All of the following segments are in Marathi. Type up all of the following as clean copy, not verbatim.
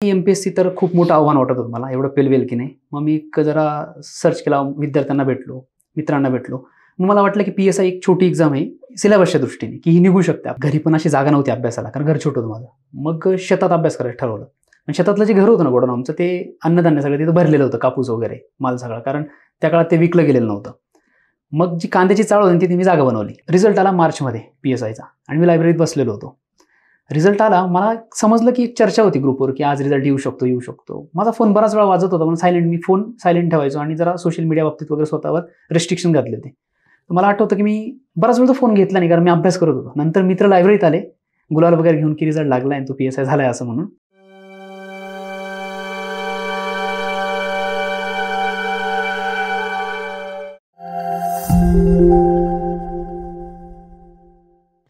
एमपीएससी तर खूप मोठं आव्हान वाटत होतं मला, एवढं पेलवेल की नाही. मग मी जरा सर्च केला, विद्यार्थ्यांना भेटलो, मित्रांना भेटलो. मग मला वाटलं की पीएसआय एक छोटी एक्झाम आहे सिलेबसच्या दृष्टीने, की ही निघू शकते. घरी पण अशी जागा नव्हती अभ्यासाला, कारण घर छोटं होतं माझं. मग शेतात अभ्यास करायचं ठरवलं. आणि शेतातलं जे घर होतं ना गोडाऊन आमचं, ते अन्नधान्य सगळं तिथं भरलेलं होतं, कापूस वगैरे माल सगळा, कारण त्या काळात ते विकलं गेलेलं नव्हतं. मग जी कांद्याची चाळ होती ती मी जागा बनवली. रिझल्ट आला मार्चमध्ये पीएसआयचा आणि मी लायब्ररीत बसलेलो होतो. रिझल्ट आला, मला समजलं की एक चर्चा होती ग्रुपवर की आज रिझल्ट येऊ शकतो. माझा फोन बराच वेळा वाजत होता, म्हणून मी फोन सायलेंट ठेवायचो आणि जरा सोशल मीडिया बाबतीत वगैरे स्वतःवर रिस्ट्रिक्शन घातले होते. मला आठवतं की मी बराच वेळ तो फोन घेतला नाही, कारण मी अभ्यास करत होतो. नंतर मित्र लायब्ररीत आले गुलाल वगैरे घेऊन की रिझल्ट लागलाय आणि तो पीएसआय झालाय असं म्हणून.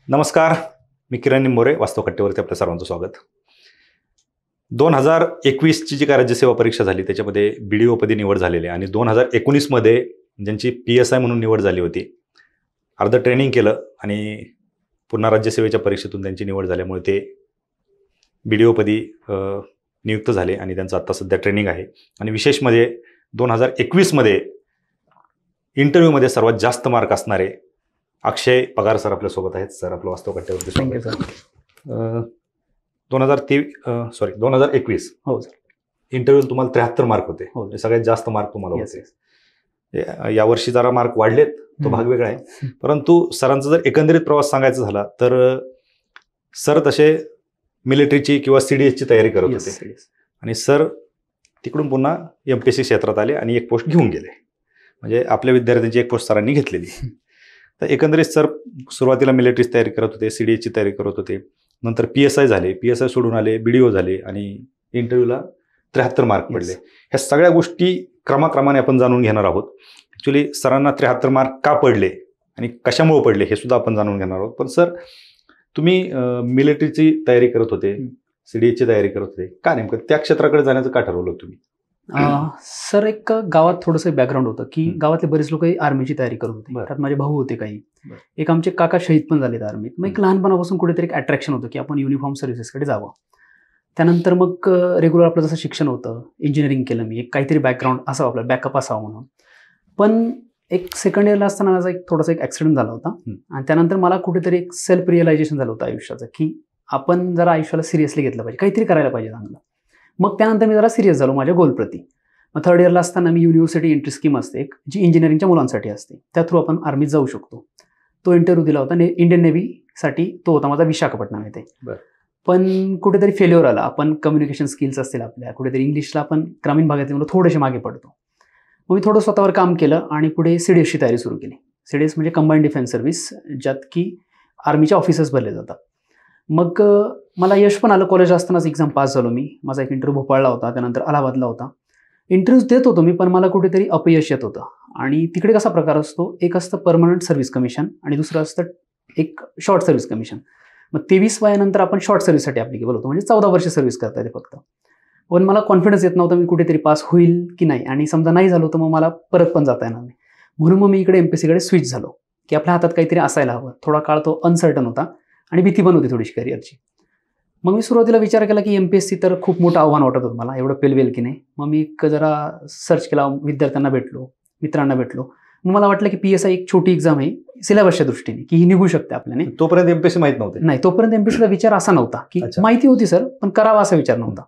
नमस्कार, मी किरण निंबोरे, वास्तव कट्टेवरती आपल्या सर्वांचं स्वागत. 2021ची जी काय राज्यसेवा परीक्षा झाली त्याच्यामध्ये BDO पदी निवड झालेली आहे आणि 2019मध्ये ज्यांची PSI म्हणून निवड झाली होती, अर्ध ट्रेनिंग केलं आणि पुन्हा राज्यसेवेच्या परीक्षेतून त्यांची निवड झाल्यामुळे ते BDO पदी नियुक्त झाले आणि त्यांचं आत्ता सध्या ट्रेनिंग आहे. आणि विशेष म्हणजे 2021मध्ये इंटरव्ह्यूमध्ये सर्वात जास्त मार्क असणारे अक्षय पगार सर आपल्यासोबत आहेत. सर, आपलं वास्तव कट्ट्यावरती थँक्यू सर. 2021 हो सर. इंटरव्ह्यू तुम्हाला 73 मार्क होते. हो. सगळ्यात जास्त मार्क तुम्हाला होते. यावर्षी जरा मार्क वाढलेत, तो भाग वेगळा आहे. परंतु सरांचा जर एकंदरीत प्रवास सांगायचा झाला तर सर तसे मिलिटरीची किंवा CDSची तयारी करत होते आणि सर तिकडून पुन्हा MPSC क्षेत्रात आले आणि एक पोस्ट घेऊन गेले. म्हणजे आपल्या विद्यार्थ्यांची एक पोस्ट सरांनी घेतलेली. तर एकंदरीत सर सुरुवातीला मिलिटरीची तयारी करत होते, CDSची तयारी करत होते, नंतर PSI झाले, PSI सोडून आले, BDO झाले आणि इंटरव्ह्यूला 73 मार्क पडले. ह्या सगळ्या गोष्टी क्रमाक्रमाने आपण जाणून घेणार आहोत. ॲक्च्युली सरांना 73 मार्क का पडले आणि कशामुळे पडले हे सुद्धा आपण जाणून घेणार आहोत. पण सर, तुम्ही मिलिटरीची तयारी करत होते, CDSची तयारी करत होते, का नेमकं त्या क्षेत्राकडे जाण्याचं का ठरवलं तुम्ही? सर, एक गावात थोडंसं बॅकग्राऊंड होतं की गावातले बरेच लोक आर्मीची तयारी करत होते. त्यात माझे भाऊ होते काही. एक आमचे काका शहीद पण झालेत आर्मीत. मग एक लहानपणापासून कुठेतरी एक अट्रॅक्शन होतं की आपण युनिफॉर्म सर्व्हिसेसकडे जावं. त्यानंतर मग रेग्युलर आपलं जसं शिक्षण होतं, इंजिनिअरिंग केलं मी, एक काहीतरी बॅकग्राऊंड असावं, आपलं बॅकअप असावं म्हणून. पण एक सेकंड इयरला असताना माझा थोडासा एक ॲक्सिडेंट झाला होता आणि त्यानंतर मला कुठेतरी एक सेल्फ रिअलायझेशन झालं होतं आयुष्याचं की आपण जरा आयुष्याला सिरियसली घेतलं पाहिजे, काहीतरी करायला पाहिजे चांगलं. मग त्यानंतर मी जरा सिरियस झालो माझ्या गोलप्रती. मग थर्ड इयरला असताना मी युनिव्हर्सिटी एंट्री स्कीम असते एक, जी इंजिनिअरिंगच्या मुलांसाठी असते, त्या थ्रू आपण आर्मीत जाऊ शकतो. तो इंटरव्ह्यू दिला होता इंडियन नेव्हीसाठी. तो होता माझा विशाखापट्टणम येथे. पण कुठेतरी फेल्युअर आला. आपण कम्युनिकेशन स्किल्स असतील आपल्या, कुठेतरी इंग्लिशला आपण ग्रामीण भागातील मुलं थोडेसे मागे पडतो. मग मी थोडं स्वतःवर काम केलं आणि पुढे CDSची तयारी सुरू केली. CDS म्हणजे कंबाईंड डिफेन्स सर्व्हिस, ज्यात की आर्मीचे ऑफिसर्स भरले जातात. मग मला यश पण आलं. कॉलेज असतानाच एक्झाम पास झालो मी. माझा एक इंटरव्ह्यू भोपाळला होता, त्यानंतर अलाहाबादला होता. इंटरव्ह्यूज देत होतो मी, पण मला कुठेतरी अपयश येत होतं. आणि तिकडे कसा प्रकार असतो, एक असतं परमनंट सर्व्हिस कमिशन आणि दुसरं असतं एक शॉर्ट सर्व्हिस कमिशन. मग 23 वयानंतर आपण शॉर्ट सर्व्हिससाठी ॲप्लिकेबल होतो, म्हणजे 14 वर्ष सर्व्हिस करता येते फक्त. पण मला कॉन्फिडन्स येत नव्हता मी कुठेतरी पास होईल की नाही, आणि समजा नाही झालो तर मग मला परत पण जाता येणार नाही. म्हणून मग मी इकडे MPSCकडे स्विच झालो की आपल्या हातात काहीतरी असायला हवं. थोडा काळ तो अनसर्टन होता आणि भीती पण होती थोडीशी करिअरची. मग मी सुरुवातीला विचार केला की MPSC तर खूप मोठं आव्हान वाटत होतं मला, एवढं पेलवेल की नाही. मग मी जरा सर्च केला, विद्यार्थ्यांना भेटलो, मित्रांना भेटलो. मग मला वाटलं की PSI एक छोटी एक्झाम आहे सिलेबसच्या दृष्टीने, की ही निघू शकते आपल्याने. तोपर्यंत MPSC माहीत नव्हते? नाही, तोपर्यंत MPSCचा विचार असा नव्हता की माहिती होती सर, पण करावा असा विचार नव्हता.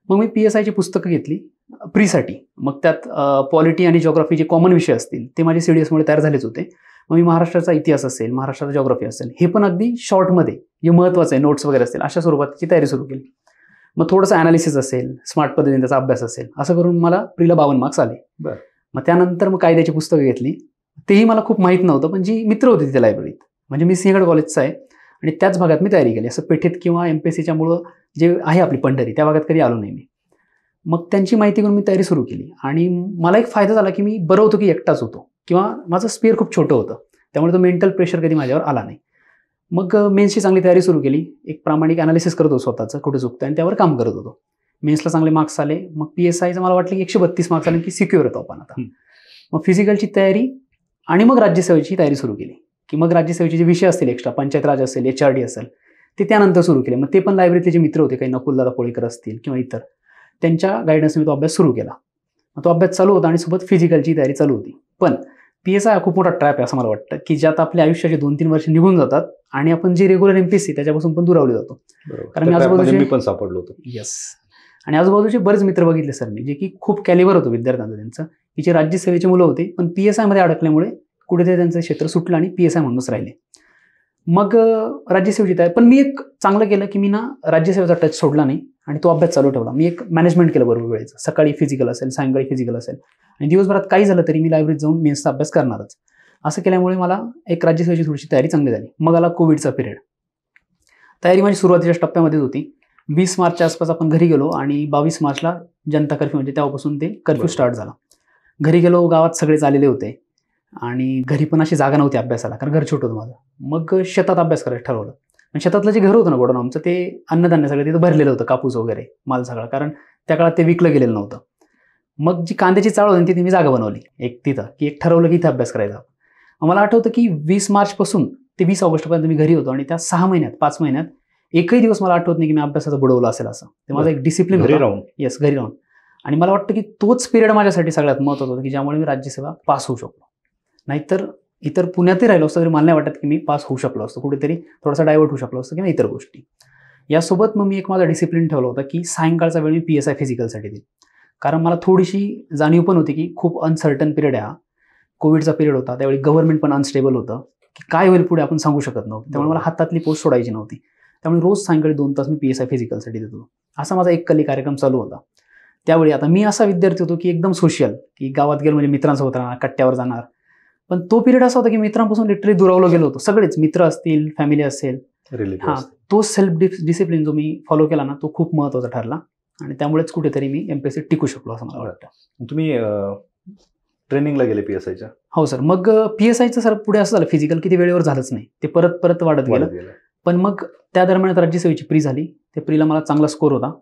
मग मी PSIची पुस्तकं घेतली प्रीसाठी. मग त्यात पॉलिटी आणि जिओग्राफी जे कॉमन विषय असतील ते माझे CDSमुळे तयार झालेच होते. मग मी महाराष्ट्राचा इतिहास असेल, महाराष्ट्राचा जिओग्राफी असेल, हे पण अगदी शॉर्टमध्ये जे महत्त्वाचं आहे, नोट्स वगैरे असतील, अशा स्वरूपाची तयारी सुरू केली. मग थोडंसं ॲनालिसिस असेल, स्मार्ट पद्धतीने त्याचा अभ्यास असेल, असं करून मला प्रीला 52 मार्क्स आले. मग त्यानंतर मग कायद्याची पुस्तकं घेतली. तेही मला खूप माहीत नव्हतं, पण जी मित्र होती तिथे लायब्ररीत, म्हणजे मी सिंहगड कॉलेजचा आहे आणि त्याच भागात मी तयारी केली. असं पेठेत किंवा MPSCच्या मुळं जे आहे आपली पंढरी, त्या भागात कधी आलो नाही मी. मग त्यांची माहिती घेऊन मी तयारी सुरू केली आणि मला एक फायदा झाला की मी बरं होतो की एकटाच होतो, किंवा माझं स्पेअर खूप छोटं होतं, त्यामुळे तो मेंटल प्रेशर कधी माझ्यावर आला नाही. मग मेन्सची चांगली तयारी सुरू केली. एक प्रामाणिक ॲनालिसिस करत होतो स्वतःचं, कुठे चुकतं आणि त्यावर काम करत होतो. मेन्सला चांगले मार्क्स आले. मग PSIचं मला वाटलं की 132 मार्क्स आले की सिक्युअर होतो आपण आता. मग फिजिकलची तयारी आणि मग राज्यसेवेची तयारी सुरू केली की मग राज्यसेवेचे जे विषय असतील एक्स्ट्रा, पंचायत राज असेल, HRD असेल, ते त्यानंतर सुरू केले. मग ते पण लायब्ररीतले जे मित्र होते, काही नकुलदादा पोळेकर असतील किंवा इतर, त्यांच्या गायडन्सने तो अभ्यास सुरू केला. तो अभ्यास चालू होता आणि सोबत फिजिकलची तयारी चालू होती. पण PSI हा खूप मोठा ट्रॅप आहे असं मला वाटतं, की ज्यात आपल्या आयुष्याचे 2-3 वर्ष निघून जातात आणि आपण जे रेग्युलर MPSC त्याच्यापासून पण दुरावले जातो. कारण मी आजूबाजूचे पण सापडलो होतो. येस. आणि आजूबाजूचे बरेच मित्र बघितले सर मी, जे की खूप कॅलिबर होतं विद्यार्थ्यांचं त्यांचं, की जे राज्यसेवेचे मुलं होते पण PSI मध्ये अडकल्यामुळे कुठेतरी त्यांचं क्षेत्र सुटलं आणि PSI म्हणूनच राहिले. मग राज्यसेवेची तयारी, पण मी एक चांगलं केलं की मी ना राज्यसेवेचा टच सोडला नाही आणि तो अभ्यास चालू ठेवला. मी एक मॅनेजमेंट केलं बरोबर वेळेचं. सकाळी फिजिकल असेल, सायंकाळी फिजिकल असेल आणि दिवसभरात काही झालं तरी मी लायब्ररीत जाऊन मेन्सचा अभ्यास करणारच. असं केल्यामुळे मला एक राज्यसेवेची थोडीशी तयारी चांगली झाली. मग आला कोविडचा पिरियड. तयारी माझी सुरुवातीच्या टप्प्यामध्येच होती. 20 मार्चच्या आसपास आपण घरी गेलो आणि 22 मार्चला जनता कर्फ्यू, म्हणजे तेव्हापासून ते कर्फ्यू स्टार्ट झाला. घरी गेलो, गावात सगळेच आलेले होते आणि घरी पण अशी जागा नव्हती अभ्यासाला, कारण घर छोटं होतं माझं. मग शेतात अभ्यास करायचं ठरवलं. आणि शेतातलं जे घर होतं ना गोडाऊन आमचं, ते अन्नधान्य सगळं तिथं भरलेलं होतं, कापूस वगैरे माल सगळा, कारण त्या काळात ते विकलं गेलेलं नव्हतं. मग जी कांद्याची चाळ होती तिथे मी जागा बनवली एक तिथं, की एक ठरवलं की इथं अभ्यास करायचा. मला आठवतं की 20 मार्चपासून ते 20 ऑगस्टपर्यंत मी घरी होतो आणि त्या 6 महिन्यात 5 महिन्यात एकही दिवस मला आठवत नाही की मी अभ्यासाचं बुडवलं असेल असं. ते माझं एक डिसिप्लिन होतं. येस, घरी राहून. आणि मला वाटतं की तोच पिरियड माझ्यासाठी सगळ्यात महत्त्वाचा होता, की ज्यामुळे मी राज्यसेवा पास होऊ शकलो. नाहीतर इतर पुण्यातही राहिलो असतो तरी मला नाही वाटत की मी पास होऊ शकलो असतो, कुठेतरी थोडासा डायव्हर्ट होऊ शकलो असतो किंवा इतर गोष्टी. यासोबत मग मी एक माझा डिसिप्लिन ठेवला होता की सायंकाळचा वेळ मी PSI फिजिकलसाठी देईल. कारण मला थोडीशी जाणीव पण होती की खूप अनसर्टन पिरियड आहे हा. कोविडचा पिरियड होता, त्यावेळी गव्हर्नमेंट पण अनस्टेबल होतं, की काय होईल पुढे आपण सांगू शकत नव्हतं. त्यामुळे मला हातातली पोस्ट सोडायची नव्हती. त्यामुळे रोज सायंकाळी 2 तास मी PSI फिजिकलसाठी देतो. असा माझा एक कली कार्यक्रम चालू होता. त्यावेळी आता मी असा विद्यार्थी होतो की एकदम सोशल, की गावात गेलो म्हणजे मित्रांसोबत राहणार, कट्ट्यावर जाणार. पण तो पिरियड असा होता की मित्रांपासून लिटरली दुरावलो गेलो होतो. सगळेच मित्र असतील, फॅमिली असेल, हां, तो सेल्फ डिसिप्लिन जो मी फॉलो केला ना, तो खूप महत्त्वाचा ठरला आणि त्यामुळेच कुठेतरी मी MPSC टिकू शकलो असं मला वाटतं. तुम्ही ट्रेनिंगला गेले PSIच्या? हो सर. मग PSIचं सर पुढे असं झालं, फिजिकल किती वेळेवर झालंच नाही, ते परत परत वाढत गेलं. पण मग त्या दरम्यान राज्यसेवेची प्री झाली. त्या प्रीला मला चांगला स्कोर होता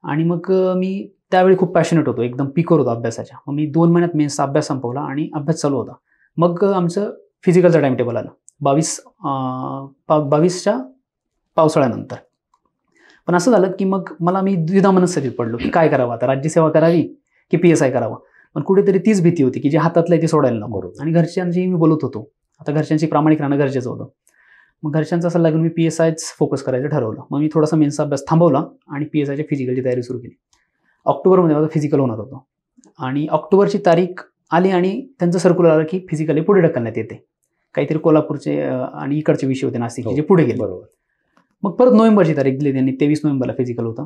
आणि मग मी त्यावेळी खूप पॅशनेट होतो, एकदम पीकवर होतो अभ्यासाच्या. मग मी 2 महिन्यात मेन्सचा अभ्यास संपवला आणि अभ्यास चालू होता. मग आमचं फिजिकलचं टाइम टेबल आलं 22च्या पावसाळ्यानंतर. पण असं झालं की मग मी द्विधा मनस्थितीत पडलो की काय करावं आता, राज्यसेवा करावी की PSI करावं. पण कुठेतरी तीच भीती होती की जे हातातलं आहे ते सोडायला नको. आणि घरच्यांशी मी बोलत होतो. आता घरच्यांशी प्रामाणिक राहणं गरजेचं होतं. मग घरच्यांचा सल्ला घेऊन मी PSIच फोकस करायचं ठरवलं. मग मी थोडासा मेन्सचा अभ्यास थांबवला आणि PSIच्या फिजिकलची तयारी सुरू केली. ऑक्टोबरमध्ये माझं फिजिकल होणार होतं आणि ऑक्टोबरची तारीख आली आणि त्यांचं सर्क्युलर आलं की फिजिकली पुढे ढकलण्यात येते. काहीतरी कोल्हापूरचे आणि इकडचे विषय होते नाशिकचे, जे पुढे गेले. मग परत नोव्हेंबरची तारीख दिली त्यांनी, 23 नोव्हेंबरला फिजिकल होतं.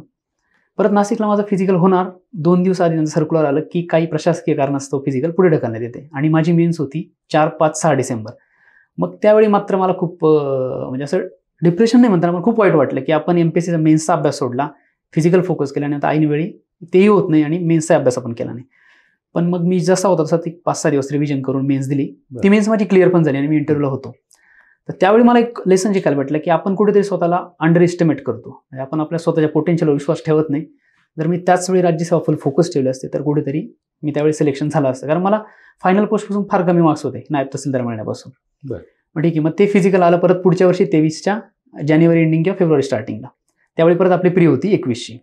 परत नाशिकला माझं फिजिकल होणार 2 दिवस आधी त्यांचं सर्क्युलर आलं की काही प्रशासकीय कारणास्तव फिजिकल पुढे ढकलण्यात येते आणि माझी मेन्स होती 4, 5, 6 डिसेंबर. मग त्यावेळी मात्र मला खूप म्हणजे असं डिप्रेशन नाही म्हणताना मला खूप वाईट वाटलं की आपण MPSCचा मेन्सचा अभ्यास सोडला, फिजिकल फोकस केला आणि आता ऐनवेळी तेही होत नाही आणि मेन्सचा अभ्यास आपण केला नाही. पण मग मी जसा होता तसा ती 5-6 दिवस रिव्हिजन करून मेन्स दिली. ती मेन्स माझी क्लिअर पण झाली आणि मी इंटरव्ह्यूला होतो. तर त्यावेळी मला एक लेसन शिकायला भेटलं की आपण कुठेतरी स्वतःला अंडर एस्टिमेट करतो. म्हणजे आपण आपल्या स्वतःच्या पोटेन्शियलवर विश्वास ठेवत नाही. जर मी त्याच वेळी राज्यसेवा फुल फोकस ठेवले असते तर कुठेतरी मी त्यावेळी सिलेक्शन झालं असतं. कारण मला फायनल पोस्टपासून फार कमी मार्क्स होते नायब तहसीलदार मिळण्यापासून. मग ठीक आहे, मग ते फिजिकल आलं परत पुढच्या वर्षी 23च्या जानेवारी एंडिंग किंवा फेब्रुवारी स्टार्टिंगला. त्यावेळी परत आपली प्री होती 21ची.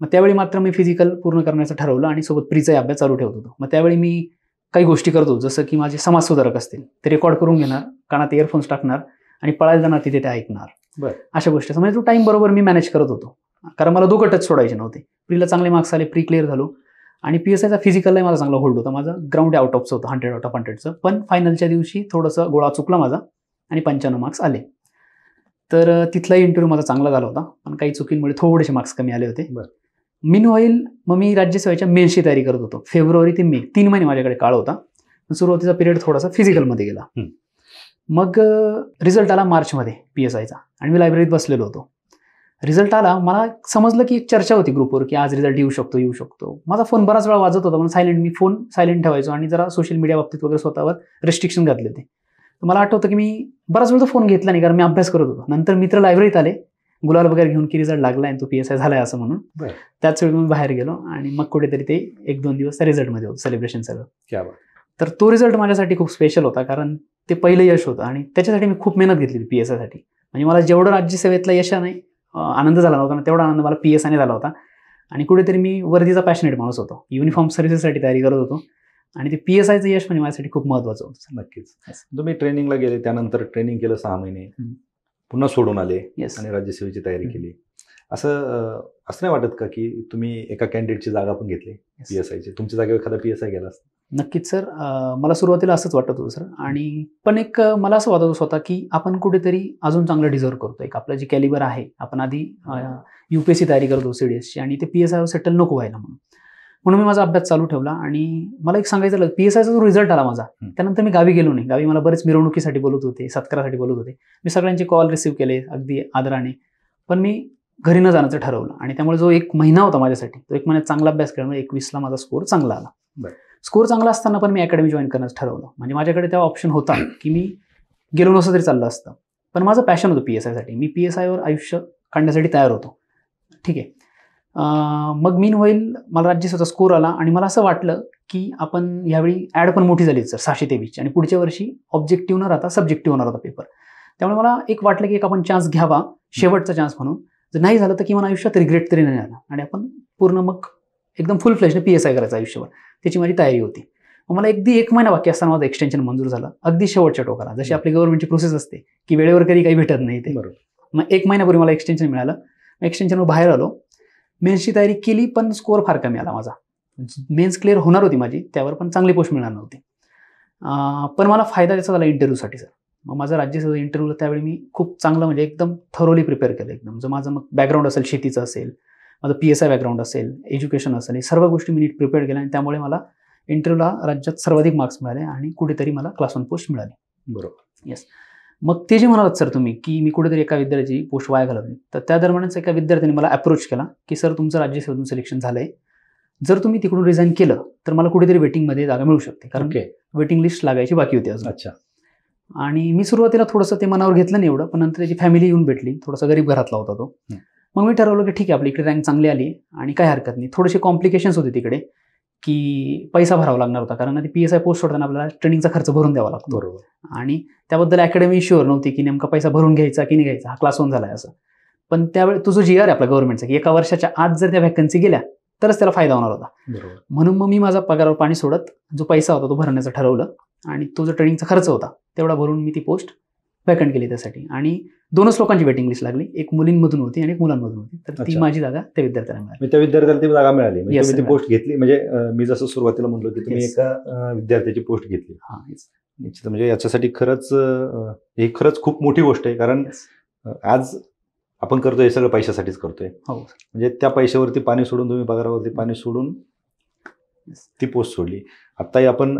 मग त्यावेळी मात्र मी फिजिकल पूर्ण करण्याचं ठरवलं आणि सोबत प्रीचाही अभ्यास चालू ठेवत होतो. मग त्यावेळी मी काही गोष्टी करतो, जसं की माझे समाजसुधारक असतील ते रेकॉर्ड करून घेणार, कानात इयरफोन्स टाकणार आणि पळायला जाणार तिथे ते ऐकणार. अशा गोष्टी म्हणजे तो टाइम बरोबर मी मॅनेज करत होतो. कारण मला 2 टच सोडायचे नव्हते. प्रीला चांगले मार्क्स आले, प्री क्लिअर झालो आणि PSIचा फिजिकललाही माझा चांगला होल्ड होता. माझा ग्राउंड आउट ऑफचं होतं, 100 आउट ऑफ 100चं. पण फायनलच्या दिवशी थोडंसं गोळा चुकला माझा आणि 95 मार्क्स आले. तर तिथलाही इंटरव्ह्यू माझा चांगला झाला होता, पण काही चुकींमुळे थोडेसे मार्क्स कमी आले होते. मीनवाईल मग मी राज्यसेवेच्या मेन्सची तयारी करत होतो. फेब्रुवारी ते मे 3 महिने माझ्याकडे काळ होता. सुरुवातीचा पिरियड थोडासा फिजिकलमध्ये गेला. मग रिझल्ट आला मार्चमध्ये PSIचा आणि मी लायब्ररीत बसलेलो होतो. रिझल्ट आला, मला समजलं की एक चर्चा होती ग्रुपवर की आज रिझल्ट येऊ शकतो. माझा फोन बराच वेळा वाजत होता, पण मी फोन सायलेंट ठेवायचो आणि जरा सोशल मीडिया बाबतीत वगैरे स्वतःवर रिस्ट्रिक्शन घातले होते. मला आठवतं की मी बराच वेळ फोन घेतला नाही, कारण मी अभ्यास करत होतो. नंतर मित्र लायब्ररीत आले गुलाल वगैरे घेऊन की रिझल्ट लागला आणि तो PSI झालाय असं म्हणून. त्याच वेळी मी बाहेर गेलो आणि मग कुठेतरी ते 1-2 दिवस त्या रिझल्टमध्ये होतं सेलिब्रेशन सगळं. तर तो रिझल्ट माझ्यासाठी खूप स्पेशल होता, कारण ते पहिलं यश होतं आणि त्याच्यासाठी मी खूप मेहनत घेतली PSIसाठी. म्हणजे मला जेवढं राज्यसेवेतला यशाने आनंद झाला नव्हता ना, तेवढा आनंद मला PSIने झाला होता. आणि कुठेतरी मी वर्दीचा पॅशनेट माणूस होतो, युनिफॉर्म सर्व्हिसेससाठी तयारी करत होतो आणि ते PSIचं यश म्हणजे माझ्यासाठी खूप महत्त्वाचं होतं. नक्कीच. तुम्ही ट्रेनिंगला गेले, त्यानंतर ट्रेनिंग केलं 6 महिने, पुन्हा सोडून आले आणि राज्यसेवेची तयारी केली. असं नाही वाटत का की तुम्ही एका कॅन्डिडेटची जागा पण घेतली PSIची? तुमच्या जागेवर एखादा PSI गेला असता? नक्कीच सर, मला सुरुवातीला असंच वाटत होतं सर. आणि पण एक मला असं वाटत होतं की आपण कुठेतरी अजून चांगलं डिझर्व करतो. एक आपलं जे कॅलिबर आहे, आपण आधी UPSC तयारी करतो CDSची, आणि ते PSIवर सेटल नको व्हायला म्हणून मी माझा अभ्यास चालू ठेवला. आणि मला एक सांगायचं झालं, PSIचा जो रिझल्ट आला माझा, त्यानंतर मी गावी गेलो नाही. गावी मला बरेच मिरवणुकीसाठी बोलत होते, सत्कारासाठी बोलत होते. मी सगळ्यांचे कॉल रिसीव्ह केले अगदी आदराने, पण मी घरी न जाण्याचं ठरवलं. आणि त्यामुळे जो 1 महिना होता माझ्यासाठी, तो 1 महिन्यात चांगला अभ्यास केल्यामुळे 21ला माझा स्कोअर चांगला आला. स्कोअर चांगला असताना पण मी अकॅडमी जॉईन करण्याचं ठरवलं. म्हणजे माझ्याकडे तेव्हा ऑप्शन होता की मी गेलो नसतं तरी चाललं असतं, पण माझं पॅशन होतं PSIसाठी. मी PSIवर आयुष्य काढण्यासाठी तयार होतो. ठीक आहे. मग मीनवाईल मला राज्यसेवेचा स्कोअर आला आणि मला असं वाटलं की आपण यावेळी ॲड पण मोठी झाली सर, 623ची, आणि पुढच्या वर्षी ऑब्जेक्टिव्ह न राहता सब्जेक्टिव्ह होणार होता पेपर. त्यामुळे मला एक वाटलं की एक आपण चान्स घ्यावा, शेवटचा चान्स म्हणून. जर नाही झालं तर किमान आयुष्यात रिग्रेट तरी नाही आला, आणि आपण पूर्ण मग एकदम फुल फ्लेजने PSI करायचं आयुष्यभर, त्याची माझी तयारी होती. मग मला अगदी 1 महिना बाकी असताना माझं एक्सटेन्शन मंजूर झालं, अगदी शेवटच्या टोकाला. जशी आपली गव्हर्नमेंटची प्रोसेस असते की वेळेवर कधी काही भेटत नाही ते. मग 1 महिन्यापूर्वी मला एक्सटेन्शन मिळालं. एक्सटेन्शनवर बाहेर आलो, मेन्सची तयारी केली, पण स्कोअर फार कमी आला माझा. मेन्स क्लिअर होणार होती माझी, त्यावर पण चांगली पोस्ट मिळणार नव्हती. पण मला फायदा त्याचा झाला इंटरव्ह्यूसाठी सर. मग माझा राज्यसेवा इंटरव्ह्यूला त्यावेळी मी खूप चांगलं, म्हणजे एकदम थरोली प्रिपेअर केलं एकदम. जर माझं मग बॅकग्राऊंड असेल, शेतीचं असेल, माझं PSI बॅकग्राऊंड असेल, एज्युकेशन असेल, हे सर्व गोष्टी मी नीट प्रिपेअर केल्या, आणि त्यामुळे मला इंटरव्ह्यूला राज्यात सर्वाधिक मार्क्स मिळाले आणि कुठेतरी मला क्लास 1 पोस्ट मिळाली. बरोबर. येस. मग ते जे म्हणालात सर तुम्ही की मी कुठेतरी एका विद्यार्थ्याची पोस्ट वाया घालवली, तर त्या दरम्यानच एका विद्यार्थ्याने मला अप्रोच केला की सर तुमचं राज्यसेवेतून सिलेक्शन झालंय, जर तुम्ही तिकडून रिझाईन केलं तर मला कुठेतरी वेटिंगमध्ये जागा मिळू शकते, कारण वेटिंग लिस्ट लागायची बाकी होती अजून. अच्छा. आणि मी सुरुवातीला थोडंसं ते मनावर घेतलं नाही एवढं, पण नंतर त्याची फॅमिली येऊन भेटली, थोडासा गरीब घरातला होता तो. मग मी ठरवलं की ठीक आहे, आपली इकडे रँक चांगली आली आणि काय हरकत नाही. थोडेसे कॉम्प्लिकेशन्स होते तिकडे, की पैसा भरावा लागणार होता, कारण ती PSI पोस्ट सोडताना आपल्याला ट्रेनिंगचा खर्च भरून द्यावा लागतो. बरोबर. आणि त्याबद्दल अकॅडमी शुअर नव्हती की नेमका पैसा भरून घ्यायचा की नाही घ्यायचा, हा क्लास 1 झालाय असं. पण त्यावेळी तो जो GR आहे आपला गव्हर्नमेंटचा, की 1 वर्षाच्या आत जर त्या व्हॅकन्सी गेल्या तरच त्याला फायदा होणार होता. म्हणून मग मी माझा पगारावर पाणी सोडत जो पैसा होता तो भरण्याचं ठरवलं, आणि तो जो ट्रेनिंगचा खर्च होता तेवढा भरून मी ती पोस्ट वॅकंट केली त्यासाठी. आणि 2च लोकांची वेटिंग लिस्ट लागली, एक मुलींमधून होती आणि एक मुलांमधून होती. तर ती माझी जागा त्या विद्यार्थ्याला मिळाली. त्या विद्यार्थ्याला ती जागा मिळाली, म्हणजे ती पोस्ट घेतली. म्हणजे मी जसं सुरुवातीला म्हणलो की तुम्ही एका विद्यार्थ्याची पोस्ट घेतली. निश्चित. म्हणजे याच्यासाठी खरंच खूप मोठी गोष्ट आहे, कारण आज आपण करतोय हे सगळं पैशासाठीच करतोय. म्हणजे त्या पैशावरती पाणी सोडून, तुम्ही पगारावरती पाणी सोडून ती पोस्ट सोडली. आत्ताही आपण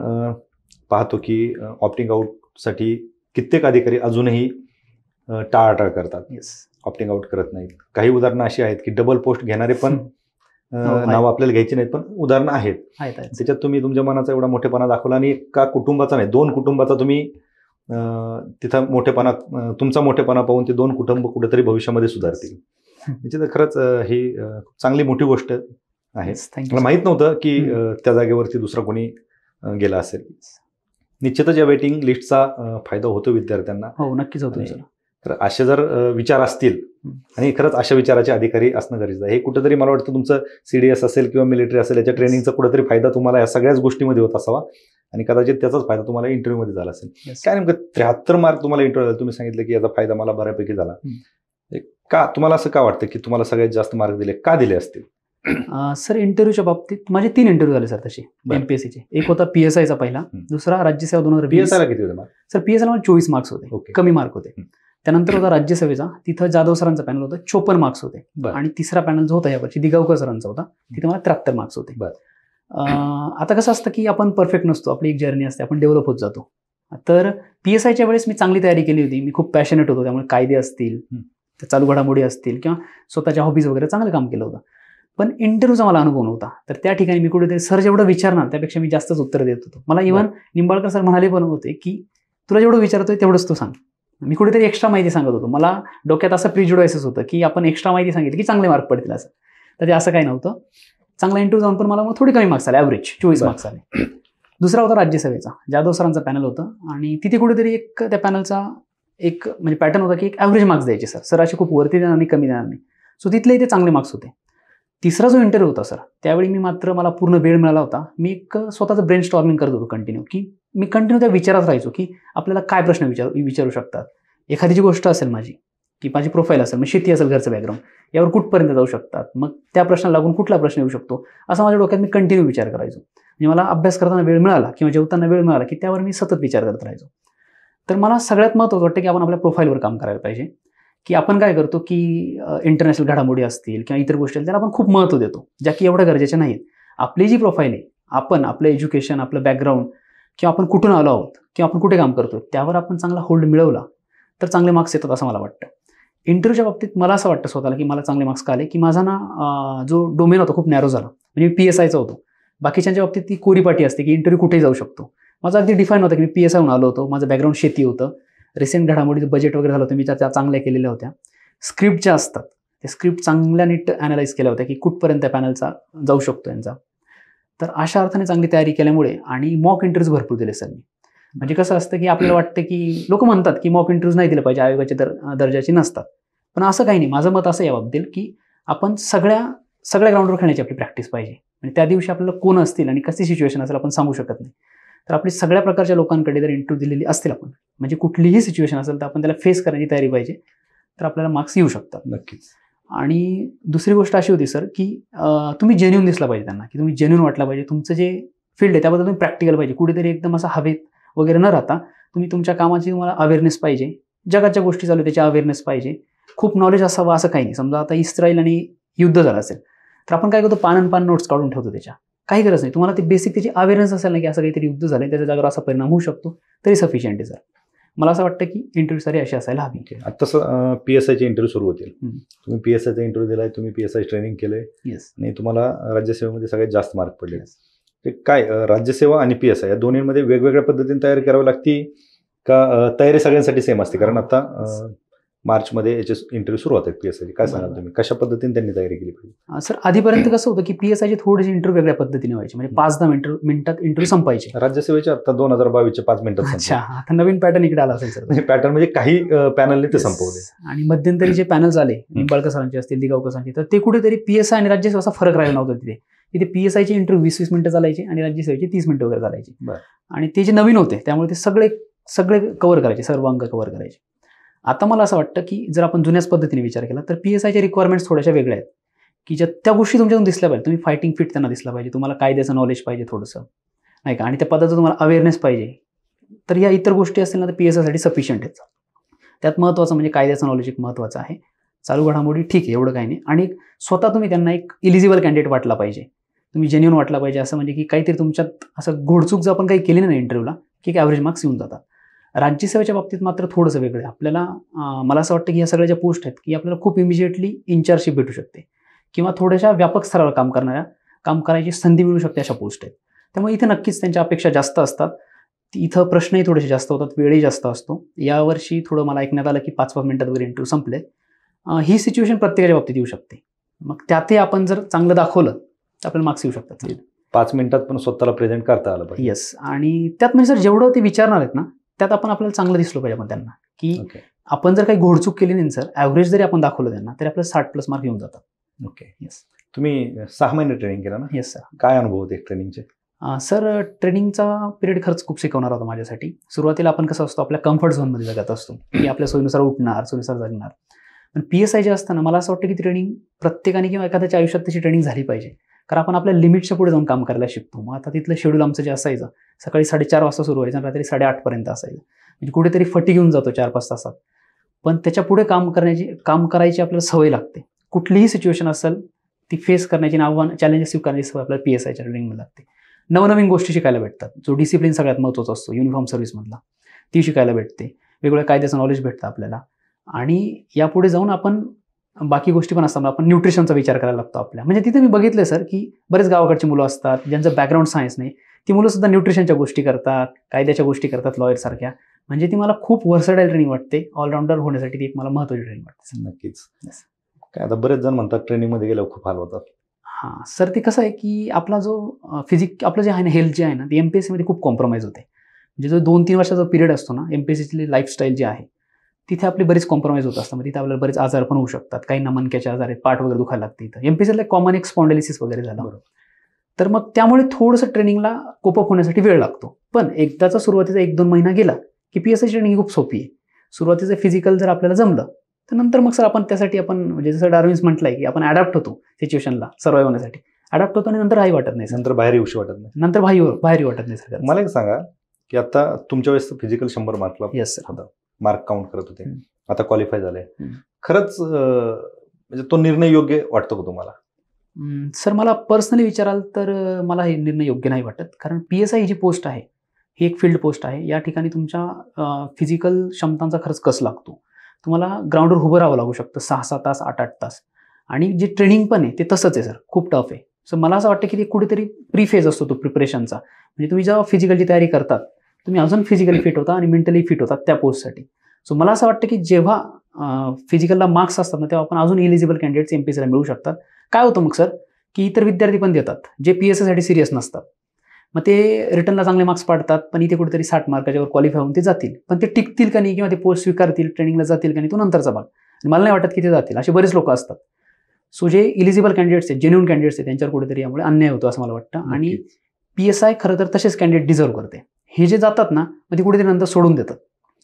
पाहतो की ऑप्टिंग आउटसाठी कित्येक अधिकारी अजूनही टाळाटाळ करतात, ऑप्टिंग आउट करत नाहीत. काही उदाहरणं अशी आहेत की डबल पोस्ट घेणारे पण नावं आपल्याला घ्यायची नाहीत, पण उदाहरणं आहेत. त्याच्यात तुम्ही तुमच्या मनाचा एवढा मोठेपणा दाखवला, आणि एका कुटुंबाचा नाही, 2 कुटुंबाचा तुम्ही तिथं मोठेपणा, तुमचा मोठेपणा पाहून ते 2 कुटुंब कुठेतरी भविष्यामध्ये सुधारतील. त्याच्यात खरंच ही चांगली मोठी गोष्ट आहे. मला माहीत नव्हतं की त्या जागेवरती दुसरा कोणी गेला असेल. निश्चितच या वेटिंग लिस्टचा फायदा होतो विद्यार्थ्यांना. हो, नक्कीच होतो. तर असे जर विचार असतील, आणि खरंच अशा विचाराचे अधिकारी असणं गरजेचं आहे. हे कुठेतरी मला वाटतं तुमचं CDS असेल किंवा मिलिटरी असेल, याच्या ट्रेनिंगचा कुठेतरी फायदा तुम्हाला या सगळ्याच गोष्टीमध्ये होत असावा, आणि कदाचित त्याचाच फायदा तुम्हाला इंटरव्ह्यूमध्ये झाला असेल. काय नेमकं 73 मार्क तुम्हाला इंटरव्ह्यू, तुम्ही सांगितलं की याचा फायदा मला बऱ्यापैकी झाला. का तुम्हाला असं का वाटतं की तुम्हाला सगळ्यात जास्त मार्क दिले, का दिले असतील? सर, इंटरव्ह्यूच्या बाबतीत माझे 3 इंटरव्ह्यू झाले सर तसे MPSCचे. एक होता PSIचा पहिला, दुसरा राज्यसेवा 2020. PSIला किती होते मार्क? सर, PSIला 24 मार्क्स होते, कमी मार्क होते. त्यानंतर होता राज्यसेवेचा, तिथं जाधव सरांचा पॅनल होता, 54 मार्क्स होते. आणि तिसरा पॅनल जो होता यावर्षी दिगावकर सरांचा होता, तिथे मला 73 मार्क्स होते. आता कसं असतं की आपण परफेक्ट नसतो, आपली एक जर्नी असते, आपण डेव्हलप होत जातो. तर PSIच्या वेळेस मी चांगली तयारी केली होती, मी खूप पॅशनेट होतो, त्यामुळे कायदे असतील, चालू घडामोडी असतील, किंवा स्वतःच्या हॉबीज वगैरे चांगलं काम केलं होतं. पण इंटरव्ह्यूचा मला अनुभव नव्हता, तर त्या ठिकाणी मी कुठेतरी सर जेवढं विचारणार त्यापेक्षा मी जास्तच उत्तर देत होतो. मला इव्हन निंबाळकर सर म्हणाले पण होते की तुला जेवढं विचारतोय तेवढंच तू सांग. मी कुठेतरी एक्स्ट्रा माहिती सांगत होतो. मला डोक्यात असं प्रिज्युडायसेस होतं की आपण एक्स्ट्रा माहिती सांगितली की चांगले मार्क पडतील असं, तर ते असं काही नव्हतं. चांगला इंटरव्ह्यू जाऊन पण मला मग थोडे कमी मार्क्स आले, ॲव्हरेज 24 मार्क्स आले. दुसरा होता राज्यसेवेचा, जाधव सरांचा पॅनल होतं, आणि तिथे कुठेतरी एक त्या पॅनलचा एक म्हणजे पॅटर्न होता की एक ॲव्हरेज मार्क्स द्यायचे सर असे खूप वरती देणार नाही, कमी देणार नाही. सो तिथले ते चांगले मार्क्स होते. तिसरा जो इंटरव्ह्यू होता सर, त्यावेळी मी मात्र मला पूर्ण वेळ मिळाला होता. मी एक स्वतःचं ब्रेन स्टॉर्मिंग करत होतो कंटिन्यू, की मी कंटिन्यू त्या विचारात राहायचो की आपल्याला काय प्रश्न विचारू शकतात. एखादी जी गोष्ट असेल माझी, की माझी प्रोफाईल असेल, मग शेती असेल, घरचं बॅकग्राऊंड, यावर कुठपर्यंत जाऊ शकतात, मग त्या प्रश्नाला लागून कुठला प्रश्न येऊ शकतो, असा माझ्या डोक्यात मी कंटिन्यू विचार करायचो. म्हणजे मला अभ्यास करताना वेळ मिळाला किंवा जेवताना वेळ मिळाला की त्यावर मी सतत विचार करत राहायचो. तर मला सगळ्यात महत्त्वाचं वाटतं की आपण आपल्या प्रोफाईलवर काम करायला पाहिजे. की आपण काय करतो की इंटरनॅशनल घडामोडी असतील किंवा इतर गोष्टी त्याला आपण खूप महत्त्व देतो, ज्या की एवढ्या गरजेच्या नाहीत. आपली जी प्रोफाईल आहे, आपण आपलं एज्युकेशन, आपलं बॅकग्राऊंड, किंवा आपण कुठून आलो आहोत किंवा आपण कुठे काम करतो, त्यावर आपण चांगला होल्ड मिळवला तर चांगले मार्क्स येतात असं मला वाटतं. इंटरव्ह्यूच्या बाबतीत मला असं वाटतं स्वतःला की मला चांगले मार्क्स का आले, की माझा ना जो डोमेन होता खूप नॅरो झाला. म्हणजे मी PSIचा होतो. बाकीच्यांच्या बाबतीत ती कोरीपाटी असते की इंटरव्ह्यू कुठेही जाऊ शकतो. माझा अगदी डिफाईन होता की मी PSI होऊन आलो होतो. माझं बॅकग्राऊंड शेती होतं. रिसेंट घडामोडीचं बजेट वगैरे झालं होतं, मी त्या चांगल्या केलेल्या होत्या. स्क्रिप्ट ज्या असतात त्या स्क्रिप्ट चांगल्या नीट ॲनालाइज केल्या होत्या की कुठपर्यंत त्या पॅनलचा जाऊ शकतो यांचा. तर अशा अर्थाने चांगली तयारी केल्यामुळे आणि मॉक इंटरव्ह्यूज भरपूर दिले सर मी. म्हणजे कसं असतं की आपल्याला वाटतं की लोक म्हणतात की मॉक इंटरव्ह्यूज नाही दिले पाहिजे, आयोगाच्या दर्जाची नसतात. पण असं काही नाही. माझं मत असं याबाबतीत की आपण सगळ्या ग्राउंडवर खेळण्याची आपली प्रॅक्टिस पाहिजे. म्हणजे त्या दिवशी आपल्याला कोण असतील आणि कशी सिच्युएशन असेल आपण सांगू शकत नाही. तर आपली सगळ्या प्रकारच्या लोकांकडे जर इंटरव्ह्यू दिलेली असतील आपण, म्हणजे कुठलीही सिच्युएशन असेल तर आपण त्याला फेस करण्याची तयारी पाहिजे, तर आपल्याला मार्क्स येऊ शकतात. नक्कीच. आणि दुसरी गोष्ट अशी होती सर की तुम्ही जेन्युन दिसला पाहिजे त्यांना, की तुम्ही जेन्युन वाटला पाहिजे. तुमचं जे फील्ड आहे त्याबद्दल तुम्ही प्रॅक्टिकल पाहिजे. कुठेतरी एकदम असं हवेत वगैरे न राहता तुम्ही तुमच्या कामाची तुम्हाला अवेअरनेस पाहिजे. जगाच्या गोष्टी चालू त्याची अवेअरनेस पाहिजे. खूप नॉलेज असावं असं काही नाही. समजा आता इस्रायल आणि युद्ध झालं असेल तर आपण काय करतो, पान नोट्स काढून ठेवतो. त्याच्या काही गरज नाही. तुम्हाला ती बेसिक त्याची अवेअरनेस असेल ना की असं काहीतरी युद्ध झालं, त्याच्या जागेवर असा परिणाम होऊ शकतो, तरी सफिशियंट आहे सर. मला असं वाटतं की इंटरव्ह्यू सारी अशी असायला हवी. आता तसं PSIचे इंटरव्ह्यू सुरू होतील. तुम्ही PSIचा इंटरव्ह्यू दिलाय, तुम्ही PSI ट्रेनिंग केलंय आणि तुम्हाला राज्यसेवेमध्ये सगळ्यात जास्त मार्क पडले. ते काय राज्यसेवा आणि PSI या दोन्हीमध्ये वेगवेगळ्या पद्धतीने तयारी करावी लागते का तयारी सगळ्यांसाठी सेम असते? कारण आता मार्चमध्ये याचे इंटरव्ह्यू सुरू होतात PSI. काय सांगाल तुम्ही, कशा पद्धतीने त्यांनी तयारी केली पाहिजे? सर आधीपर्यंत कसं होतं की PSIचे थोडेसे इंटरव्ह्यू वेगळ्या पद्धतीने व्हायचे, म्हणजे 5-10 मिनिटात इंटरव्ह्यू संपायचे. राज्यसेवेचे आता 2022चे 5 मिनिटात. अच्छा, आता नवीन पॅटर्न इकडे आला असेल सर. पॅटर्न म्हणजे काही पॅनलने ते संपवले. आणि मध्यंतरी जे पॅनल्स आले, निंबाळकर सरांचे असतील, दिगावकर सरांचे, तर ते कुठेतरी PSI आणि राज्यसेवा असा फरक राहिला नव्हता तिथे. तिथे PSIचे इंटरव्ह्यू 20-20 मिनिटं चालायचे आणि राज्यसेवेचे 30 मिनिटं वगैरे चालायचे. आणि ते जे नवीन होते त्यामुळे ते सगळे कव्हर करायचे, सर्व अंक कव्हर करायचे. आता मला असं वाटतं की जर आपण जुन्याच पद्धतीने विचार केला तर PSIच्या रिक्वायरमेंट्स थोड्याशा वेगळ्या आहेत, की ज्या त्या गोष्टी तुमच्यातून दिसल्या पाहिजे. तुम्ही फायटिंग फिट त्यांना दिसला पाहिजे, तुम्हाला कायद्याचं नॉलेज पाहिजे थोडंसं, नाही का, आणि त्या पदाचं तुम्हाला अवेअरनेस पाहिजे. तर या इतर गोष्टी असतील ना तर PSIसाठी सफिशियंट आहेत. त्यात महत्त्वाचं म्हणजे कायद्याचं नॉलेज एक महत्त्वाचं आहे. चालू घडामोडी ठीक आहे, एवढं काही नाही. आणि स्वतः तुम्ही त्यांना एक इलिजिबल कॅन्डिडेट वाटला पाहिजे, तुम्ही जेन्युन वाटला पाहिजे. असं म्हणजे की काहीतरी तुमच्यात असं घोडचूक जर आपण काही केली नाही इंटरव्ह्यूला की ॲव्हरेज मार्क्स येऊन जातात. राज्यसेवेच्या बाबतीत मात्र थोडंसं वेगळं आहे. आपल्याला मला असं वाटतं की या सगळ्या ज्या पोस्ट आहेत की आपल्याला खूप इमिजिएटली इन्चार्जशिप भेटू शकते किंवा थोड्याशा व्यापक स्तरावर काम करायची संधी मिळू शकते, अशा पोस्ट आहेत. त्यामुळे इथे नक्कीच त्यांच्या अपेक्षा जास्त असतात. इथं प्रश्नही थोडेसे जास्त होतात, वेळही जास्त असतो. यावर्षी थोडं मला ऐकण्यात आलं की 5-5 मिनिटात वगैरे इंटरव्ह्यू संपले. ही सिच्युएशन प्रत्येकाच्या बाबतीत येऊ शकते. मग त्यातही आपण जर चांगलं दाखवलं तर आपल्याला मार्क्स येऊ शकतात. 5 मिनिटात पण स्वतःला प्रेझेंट करता आलं पाहिजे. येस. आणि त्यात म्हणजे सर जेवढं ते विचारणार आहेत ना त्यात आपल्याला चांगलं दिसलं पाहिजे आपण त्यांना, की आपण जर काही घोडचूक केली नाही सर, ॲव्हरेज जरी आपण दाखवलं त्यांना तरी आपल्याला 60+ मार्क येऊन जातात. ओके. येस. तुम्ही 6 महिने ट्रेनिंग केलं ना? Yes sir. काय अनुभव होते ट्रेनिंगचे? सर ट्रेनिंगचा पिरियड खरंच खूप शिकवणार होता माझ्यासाठी. सुरुवातीला आपण कसं असतो, आपल्या कम्फर्ट झोनमध्ये जगत असतो की आपल्या सोयीनुसार उठणार, सोयीनुसार जगणार. पण PSI जे असतं ना, मला असं वाटतं की ट्रेनिंग प्रत्येकाने किंवा एखाद्याच्या आयुष्यात त्याची ट्रेनिंग झाली पाहिजे. कारण आपण आपल्या लिमिटच्या पुढे जाऊन काम करायला शिकतो. मग आता तिथलं शेड्यूल आमचं जे असायचं, सकाळी 4:30 वाजता सुरू व्हायचं आणि रात्री 8:30 पर्यंत असायचं. म्हणजे कुठेतरी फटी घेऊन जातो 4-5 तासात. पण त्याच्या पुढे काम करायची आपल्याला सवय लागते. कुठलीही सिच्युएशन असेल ती फेस करण्याची, आव्हान चॅलेंजेस स्वीकारण्याची सवय आपल्याला PSIच्या ट्रेनिंगमध्ये लागते. नवनवीन गोष्टी शिकायला भेटतात. जो डिसिप्लिन सगळ्यात महत्त्वाचा असतो युनिफॉर्म सर्व्हिसमधला, ती शिकायला भेटते. वेगवेगळ्या कायद्याचं नॉलेज भेटतं आपल्याला. आणि यापुढे जाऊन आपण बाकी गोष्टी पण असतात. आपण न्यूट्रिशनचा विचार करायला लागतो आपल्या. म्हणजे तिथे मी बघितलं सर की बरेच गावाकडची मुलं असतात ज्यांचं बॅकग्राऊंड सायन्स नाही, ती मुलं सुद्धा न्यूट्रिशनच्या गोष्टी करतात, कायद्याच्या गोष्टी करतात, लॉयरसारख्या. म्हणजे ती मला खूप वर्सटाईल ट्रेनिंग वाटते. ऑलराऊंडर होण्यासाठी ती एक मला महत्त्वाची ट्रेनिंग वाटते. नक्कीच. काय आता बरेच जण म्हणतात ट्रेनिंगमध्ये गेल्यावर खूप हाल होतात. हां सर, ते कसं आहे की आपला जो आपलं जे आहे ना, हेल्थ जे आहे ना, ती MPSCमध्ये खूप कॉम्प्रोमाइज होते. म्हणजे जो 2-3 वर्षाचा पिरियड असतो ना, MPSCची लाईफस्टाईल जी आहे तिथे आपली बरीच कॉम्प्रोमाइज होत असतं. मग तिथे आपल्याला बरेच आजार पण होऊ शकतात. काहींना मणक्याचे आजार आहेत, पाठ वगैरे दुखायला लागते. इथं एमपीएससीला कॉमन एक स्पॉन्डिलिसिस वगैरे झाला. तर मग त्यामुळे थोडंसं ट्रेनिंगला कोपअप होण्यासाठी वेळ लागतो. पण एकदाचा सुरुवातीचा 1-2 महिना गेला की पीएसआय ट्रेनिंग खूप सोपी आहे. सुरुवातीचं फिजिकल जर आपल्याला जमलं तर नंतर मग सर आपण त्यासाठी आपण म्हणजे जसं डार्विन्स म्हटलंय की आपण अडॅप्ट होतो सिच्युएशनला सर्वाइव्ह होण्यासाठी. अडॅप्ट होतो आणि नंतर काही वाटत नाही. नंतर बाहेर येऊशी वाटत नाही. नंतर बाहेर वाटत नाही सर. मला एक सांगा की आता तुमच्या वेळेस फिजिकल 100 मार्कला येस सर होता, मार्क काउंट करत होते. आता क्वालिफाय झाले. खरंच म्हणजे तो निर्णय योग्य वाटतो का तुम्हाला? सर मला पर्सनली विचाराल तर मला हे निर्णय योग्य नाही वाटत. कारण पीएसआय ही जी पोस्ट आहे ही एक फील्ड पोस्ट आहे. या ठिकाणी तुमच्या फिजिकल क्षमतांचा खरंच कस लागतो. तुम्हाला ग्राउंडवर उभं राहावं लागू शकतं 6-6 तास 8-8 तास. आणि जे ट्रेनिंग पण आहे ते तसंच आहे सर, खूप टफ आहे. सो मला असं वाटतं की ते कुठेतरी प्री फेज असतो तो प्रिपरेशनचा. म्हणजे तुम्ही जेव्हा फिजिकलची तयारी करतात तुम्ही अजून फिजिकली फिट होता आणि मेंटली फिट होतात त्या पोस्टसाठी. सो मला असं वाटतं की जेव्हा फिजिकलला मार्क्स असतात ना तेव्हा आपण अजून एलिजिबल कॅन्डिडेट्स एमपीएससीला मिळू शकतात. काय होतं मग सर की इतर विद्यार्थी पण देतात जे पीएसआयसाठी सिरियस नसतात. मग ते रिटर्नला चांगले मार्क्स पाडतात पण इथे कुठेतरी 60 मार्काच्या वर क्वालिफाय होऊन ते जातील. पण ते टिकतील का नाही किंवा ते पोस्ट स्वीकारतील, ट्रेनिंगला जातील का नाही तो नंतरचा भाग. मला नाही वाटत की ते जातील. असे बरेच लोक असतात. सो जे इलिजिबल कॅन्डिडेट्स आहेत, जेन्युइन कॅन्डिडेट्स आहेत त्यांच्यावर कुठेतरी यामुळे अन्याय होतो असं मला वाटतं. आणि पीएसआय खरं तर तसेच कॅन्डिडेट डिझर्व करते. हे जे जातात ना मग ते कुठेतरी नंतर सोडून देतात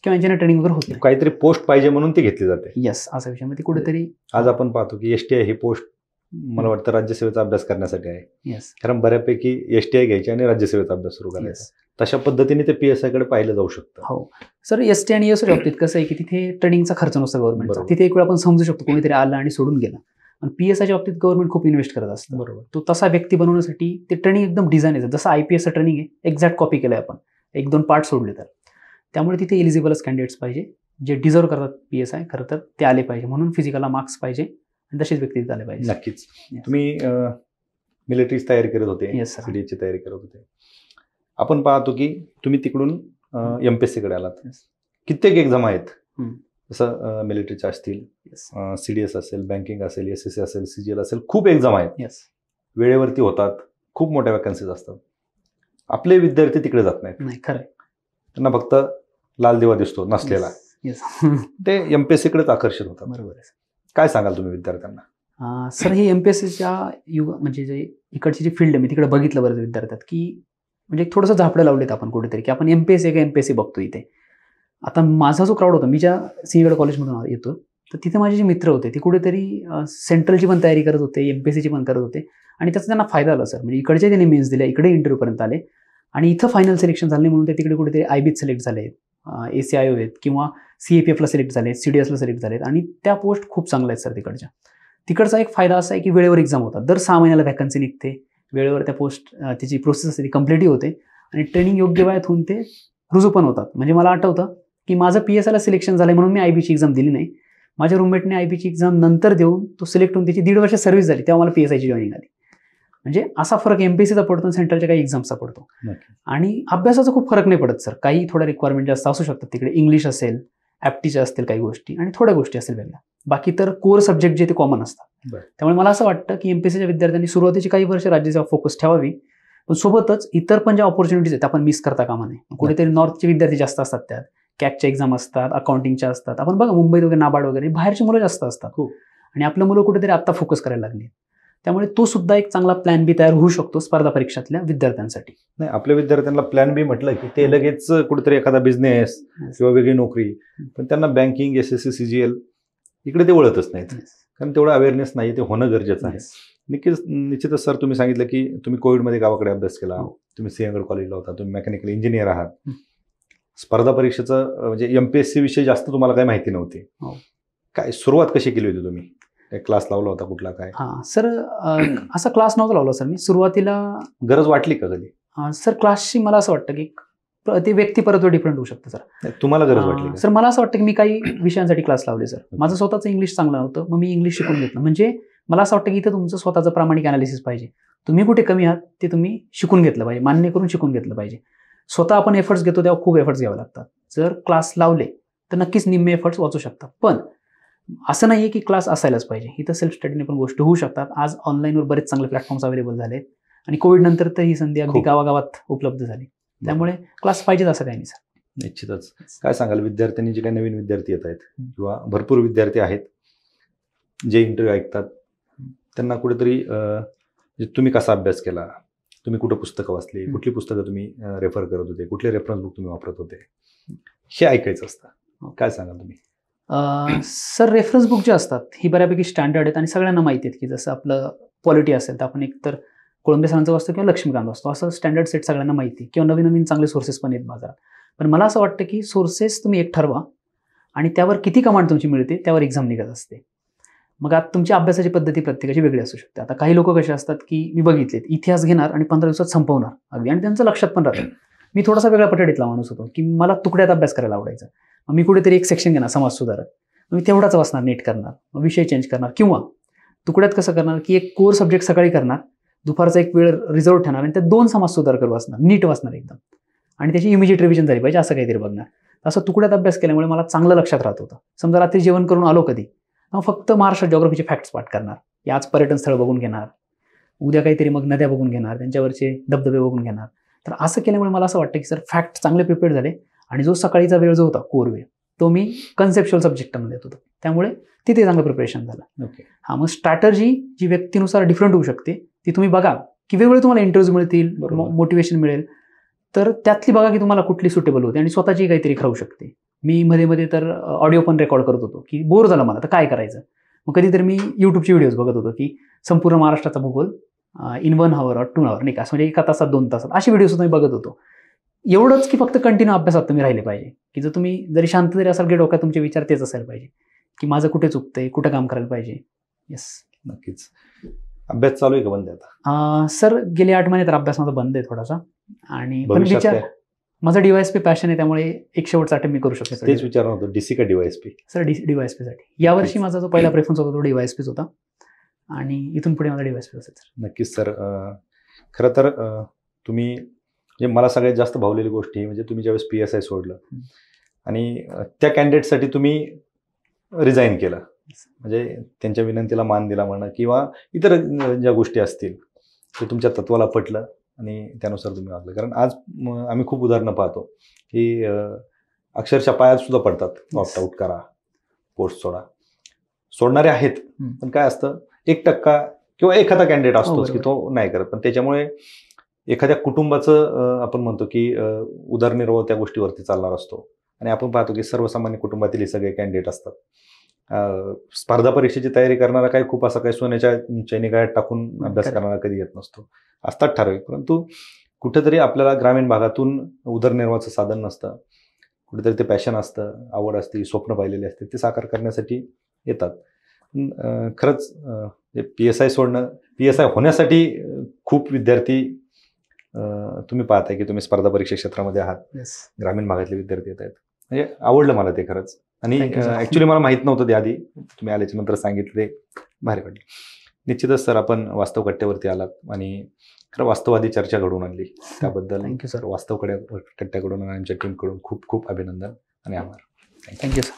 किंवा यांच्याने ट्रेनिंग वगैरे होत नाही. काहीतरी पोस्ट पाहिजे म्हणून ती घेतली जाते. येस असा विषय. मग ती कुठेतरी आज आपण पाहतो की एसटीआय ही पोस्ट मला वाटतं राज्यसेवेचा अभ्यास करण्यासाठी आहे. येस कारण बऱ्यापैकी एसटीआय घ्यायची आणि राज्यसेवेचा अभ्यास सुरू करायचा. तशा पद्धतीने ते पीएसआय कडे पाहिलं जाऊ शकतं. हो सर. एसटी आणि एसटी बाबतीत कसं आहे की तिथे ट्रेनिंगचा खर्च नसतो गव्हर्नमेंटचा. तिथे एक वेळ आपण समजू शकतो कोणीतरी आलं आणि सोडून गेलं. पण पीएसआयच्या बाबतीत गव्हर्नमेंट खूप इन्व्हेस्ट करत असतं. बरोबर. तो तसा व्यक्ती बनवण्यासाठी ते ट्रेनिंग एकदम डिझाईन आहे. जसं आयपीएसचं ट्रेनिंग आहे एक्झॅक्ट कॉपी केलंय आपण, 1-2 पार्ट सोडले तर. त्यामुळे तिथे एलिजिबलच कॅन्डिडेट्स पाहिजे जे डिझर्व करतात पीएसआय. खरं तर ते आले पाहिजे म्हणून फिजिकलला मार्क्स पाहिजे आणि तसेच व्यक्ती तिथे आले पाहिजे. नक्कीच. तुम्ही मिलिटरीची तयारी करत होते, येस सर. सीडीएसची तयारी करत होते. आपण पाहतो की तुम्ही तिकडून एमपीएससीकडे आलात. कित्येक एक्झाम आहेत जसं मिलिटरीच्या असतील, सीडीएस असेल, बँकिंग असेल, एसएससी असेल, सीजीएल असेल, खूप एक्झाम आहेत. येस वेळेवरती होतात, खूप मोठ्या वॅकन्सीज असतात. आपले विद्यार्थी तिकडे जात नाहीत. नाही खरं. त्यांना फक्त लाल दिवा दिसतो नसलेला. ते एमपीएससीकडेच आकर्षित होतात. बरोबर आहे. काय सांगाल तुम्ही विद्यार्थ्यांना? सर हे एमपीएससीच्या म्हणजे जे इकडची जी फील्ड आहे मी तिकडे बघितलं बरं विद्यार्थ्यात की म्हणजे थोडंसं झापडं लावलेत आपण कुठेतरी की आपण एमपीएससी का एमपीएससी बघतो इथे. आता माझा जो क्राऊड होता, मी ज्या सिंहगड कॉलेजमधून येतो तर तिथे माझे जे मित्र होते ते कुठेतरी सेंट्रलची पण तयारी करत होते, एमपीएससीची पण करत होते आणि त्याचा त्यांना फायदा आला सर. म्हणजे इकडचे त्यांनी मेन्स दिले, इकडे इंटरव्ह्यूपर्यंत आले आणि इथं फायनल सिलेक्शन झाले म्हणून ते तिकडे कुठेतरी आयबीत सिलेक्ट झाले, ACIO आहेत किंवा CAPFला सिलेक्ट झाले, CDSला सिलेक्ट झालेत आणि त्या पोस्ट खूप चांगल्या आहेत सर तिकडच्या. तिकडचा एक फायदा असा आहे की वेळेवर एक्झाम होतात. दर 6 महिन्याला व्हॅकन्सी निघते, वेळेवर त्या पोस्ट त्याची प्रोसेस असते ती कम्प्लीटही होते आणि ट्रेनिंग योग्य वेळात होऊन ते रुजू पण होतात. म्हणजे मला आठवतं की माझं PSIला सिलेक्शन झालं म्हणून मी IBची एक्झाम दिली नाही. माझ्या रूममेटने IBची एक्झाम नंतर देऊन तो सिलेक्ट होऊन त्याची 1.5 वर्ष सर्व्हिस झाली, तेव्हा मला PSIची जॉईनिंग आली. म्हणजे असा फरक एमपीएससीचा पडतो आणि सेंट्रलच्या काही एक्झामचा पडतो. आणि अभ्यासाचा खूप फरक नाही पडत सर. काही थोड्या रिक्वायरमेंट जास्त असू शकतात तिकडे. इंग्लिश असेल, ॲप्टीच्या असतील काही गोष्टी आणि थोड्या गोष्टी असतील वेगळ्या. बाकी तर कोर सब्जेक्ट जे ते कॉमन असतात. त्यामुळे मला असं वाटतं की एमपीएससीच्या विद्यार्थ्यांनी सुरुवातीची काही वर्ष राज्याचा फोकस ठेवावी, पण सोबतच इतर पण ज्या ऑपॉर्च्युनिटीज आहेत आपण मिस करता कामा नये. कुठेतरी नॉर्थचे विद्यार्थी जास्त असतात, त्यात कॅटच्या एक्झाम असतात, अकाउंटिंगच्या असतात. आपण बघा मुंबईत वगैरे नाबार्ड वगैरे बाहेरची मुलं जास्त असतात आणि आपलं मुलं कुठेतरी आत्ता फोकस करायला लागली. त्यामुळे तो सुद्धा एक चांगला प्लॅन बी तयार होऊ शकतो स्पर्धा परीक्षातल्या विद्यार्थ्यांसाठी. नाही, आपल्या विद्यार्थ्यांना प्लॅन बी म्हटलं की ते लगेच कुठेतरी एखादा बिझनेस किंवा वेगळी नोकरी, पण त्यांना बँकिंग, SSC, CGL इकडे ते वळतच नाहीत. कारण तेवढं अवेअरनेस नाही, ते होणं गरजेचं आहे. निश्चितच सर, तुम्ही सांगितलं की तुम्ही कोविडमध्ये गावाकडे अभ्यास केला, तुम्ही सिंहगड कॉलेजला होता, तुम्ही मेकॅनिकल इंजिनियर आहात. स्पर्धा परीक्षेचं म्हणजे एमपीएससी विषयी जास्त तुम्हाला काही माहिती नव्हती. काय सुरुवात कशी केली होती तुम्ही? क्लास लावला होता कुठला काय? सर असा क्लास नव्हता लावला सर मी. सुरुवातीला गरज वाटली का कधी? सर क्लासची मला असं वाटतं की ते व्यक्ती परत डिफरंट होऊ शकतं सर. तुम्हाला गरज वाटली सर? मला असं वाटतं की मी काही विषयांसाठी क्लास लावले सर. माझं स्वतःचं इंग्लिश चांगलं नव्हतं, मग मी इंग्लिश शिकून घेतलं. म्हणजे मला असं वाटतं की इथं तुमचं स्वतःचं प्रामाणिक अनालिसिस पाहिजे. तुम्ही कुठे कमी आहात ते तुम्ही शिकून घेतलं पाहिजे, मान्य करून शिकून घेतलं पाहिजे. स्वतः आपण एफर्ट्स घेतो तेव्हा खूप एफर्ट्स घ्यावे लागतात. जर क्लास लावले तर नक्कीच निम्मे एफर्ट्स वाचू शकतात. पण असं नाहीये की क्लास असायलाच पाहिजे. इथं सेल्फ स्टडीने पण गोष्टी होऊ शकतात. आज ऑनलाईनवर बरेच चांगले प्लॅटफॉर्म्स अवेलेबल झाले आणि कोविड नंतर तर ही संधी अगदी गावागावात उपलब्ध झाली. त्यामुळे क्लास पाहिजेच असं काही नाही सर. निश्चितच. काय सांगाल विद्यार्थ्यांनी, जे काही नवीन विद्यार्थी येत आहेत किंवा भरपूर विद्यार्थी आहेत जे इंटरव्ह्यू ऐकतात, त्यांना कुठेतरी तुम्ही कसा अभ्यास केला, तुम्ही कुठं पुस्तकं वाचली, कुठली पुस्तकं तुम्ही रेफर करत होते, कुठले रेफरन्स बुक तुम्ही वापरत होते, हे ऐकायचं असतं. काय सांगाल तुम्ही? सर रेफरन्स बुक जे असतात ही बऱ्यापैकी स्टँडर्ड आहेत आणि सगळ्यांना माहिती आहेत की जसं आपलं पॉलिटी असेल तर आपण एकतर कोळंबे सरांचं वाचतो किंवा लक्ष्मीकांत वाचतो, असं स्टँडर्ड सेट सगळ्यांना माहिती, किंवा नवीन नवीन चांगले सोर्सेस पण आहेत बाजारात. पण मला असं वाटतं की सोर्सेस तुम्ही एक ठरवा आणि त्यावर किती कमांड तुमची मिळते त्यावर एक्झाम निघत असते. मग आता तुमची अभ्यासाची पद्धती प्रत्येकाची वेगळी असू शकते. आता काही लोक कसे असतात की मी बघितलेत इतिहास घेणार आणि 15 दिवसात संपवणार अगदी, आणि त्यांचं लक्षात पण राहतं. मी थोडासा वेगळ्या पठडीतला माणूस होतो की मला तुकड्यात अभ्यास करायला आवडायचा. मी कुठेतरी एक सेक्शन घेणार समाज सुधारक, मी तेवढाच वाचणार, नीट करणार, विषय चेंज करणार, किंवा तुकड्यात कसं करणार की एक कोर सब्जेक्ट सकाळी करणार, दुपारचा एक वेळ रिझर्व ठेवणार आणि त्या 2 समाज सुधारकर वाचणार, नीट वाचणार एकदम, आणि त्याची इमिजिएट रिव्हिजन झाली पाहिजे असं काहीतरी बघणार. असं तुकड्यात अभ्यास केल्यामुळे मला चांगलं लक्षात राहत होतं. समजा रात्री जेवण करून आलो कधी, मग फक्त महाराष्ट्र जॉग्राफीचे फॅक्ट्स पाठ करणार, की आज पर्यटन स्थळ बघून घेणार, उद्या काहीतरी मग नद्या बघून घेणार, त्यांच्यावरचे धबधबे बघून घेणार. तर असं केल्यामुळे मला असं वाटतं की सर फॅक्ट चांगले प्रिपेअर झाले, आणि जो सकाळीचा वेळ जो होता कोर वेळ तो मी कन्सेप्च्युअल सब्जेक्टमध्ये देत होतो, त्यामुळे तिथे चांगलं प्रिपरेशन झालं. ओके. मग स्ट्रॅटर्जी जी व्यक्तीनुसार डिफरंट होऊ शकते ती तुम्ही बघा, की वेगवेगळे तुम्हाला इंटरव्ह्यूज मिळतील, मोटिवेशन मिळेल, तर त्यातली बघा की तुम्हाला कुठली सुटेबल होते आणि स्वतःची काहीतरी राहू शकते. मी मध्ये मध्ये तर ऑडिओ पण रेकॉर्ड करत होतो की बोर झालं मला तर काय करायचं, मग कधीतरी मी यूट्यूबचे व्हिडिओज बघत होतो की संपूर्ण महाराष्ट्राचा भूगोल इन 1 hour or 2 hour, नाही का, म्हणजे 1 तासात 2 तासात अशी व्हिडिओ सुद्धा मी बघत होतो. एवढंच की फक्त कंटिन्यू अभ्यासात तुम्ही राहिले पाहिजे, की जर तुम्ही जरी शांत जरी असाल की डोक्यात तुमचे विचार तेच असायला पाहिजे की माझं कुठे चुकतंय, कुठं काम करायला पाहिजे. येस, नक्कीच. अभ्यास चालू आहे का बंद आहे आता? सर गेले 8 महिने तर अभ्यास माझा बंद आहे थोडासा, आणि पण भविष्यात विचार काय? माझा DYSP पॅशन आहे, त्यामुळे एक शेवटचा अटेम्प्ट मी करू शकतो. तेच विचारणार होतं, DC का DYSP? सर DYSP साठी यावर्षी माझा जो पहिला प्रेफरन्स होता तो DYSPच होता, आणि इथून पुढे मला DYSP असेल सर. नक्कीच सर. खरं तर तुम्ही, म्हणजे मला सगळ्यात जास्त भावलेली गोष्ट ही म्हणजे तुम्ही ज्यावेळेस PSI सोडलं आणि त्या कॅन्डिडेटसाठी तुम्ही रिझाईन केलं, म्हणजे त्यांच्या विनंतीला मान दिला म्हणा, किंवा इतर ज्या गोष्टी असतील ते तुमच्या तत्वाला पटलं आणि त्यानुसार तुम्ही वागलं. कारण आज आम्ही खूप उदाहरणं पाहतो की अक्षरशः पायात सुद्धा पडतात, ऑप्ट आउट करा, पोस्ट सोडा. सोडणारे आहेत, पण काय असतं 1% किंवा एखादा कॅन्डिडेट असतोच की तो नाही करत, पण त्याच्यामुळे एखाद्या कुटुंबाचं आपण म्हणतो की उदरनिर्वाह त्या गोष्टीवरती चालणार असतो. आणि आपण पाहतो की सर्वसामान्य कुटुंबातील हे सगळे कॅन्डिडेट असतात. स्पर्धा परीक्षेची तयारी करणारा काही खूप असा काही सोन्याच्या चैनी गळ्यात टाकून अभ्यास करणारा कधी येत नसतो. असतात ठराविक, परंतु कुठेतरी आपल्याला ग्रामीण भागातून उदरनिर्वाहाचं साधन नसतं, कुठेतरी ते पॅशन असतं, आवड असते, स्वप्न पाहिलेली असते, ते साकार करण्यासाठी येतात. खरंच PSI सोडणं, PSI होण्यासाठी खूप विद्यार्थी तुम्ही पाहताय की तुम्ही स्पर्धा परीक्षा क्षेत्रामध्ये आहात, ग्रामीण भागातले विद्यार्थी येत आहेत, म्हणजे आवडलं मला ते खरंच. आणि ॲक्च्युली मला माहीत नव्हतं ते आधी, तुम्ही आल्याच्या नंतर सांगितलं, ते भारी वाटलं. निश्चितच सर, आपण वास्तव कट्ट्यावरती आलात आणि खरं वास्तववादी चर्चा घडवून आणली, त्याबद्दल थँक्यू सर. वास्तव कट्ट्याकडून आणि आमच्या टीमकडून खूप खूप अभिनंदन आणि आभार. Thank you sir.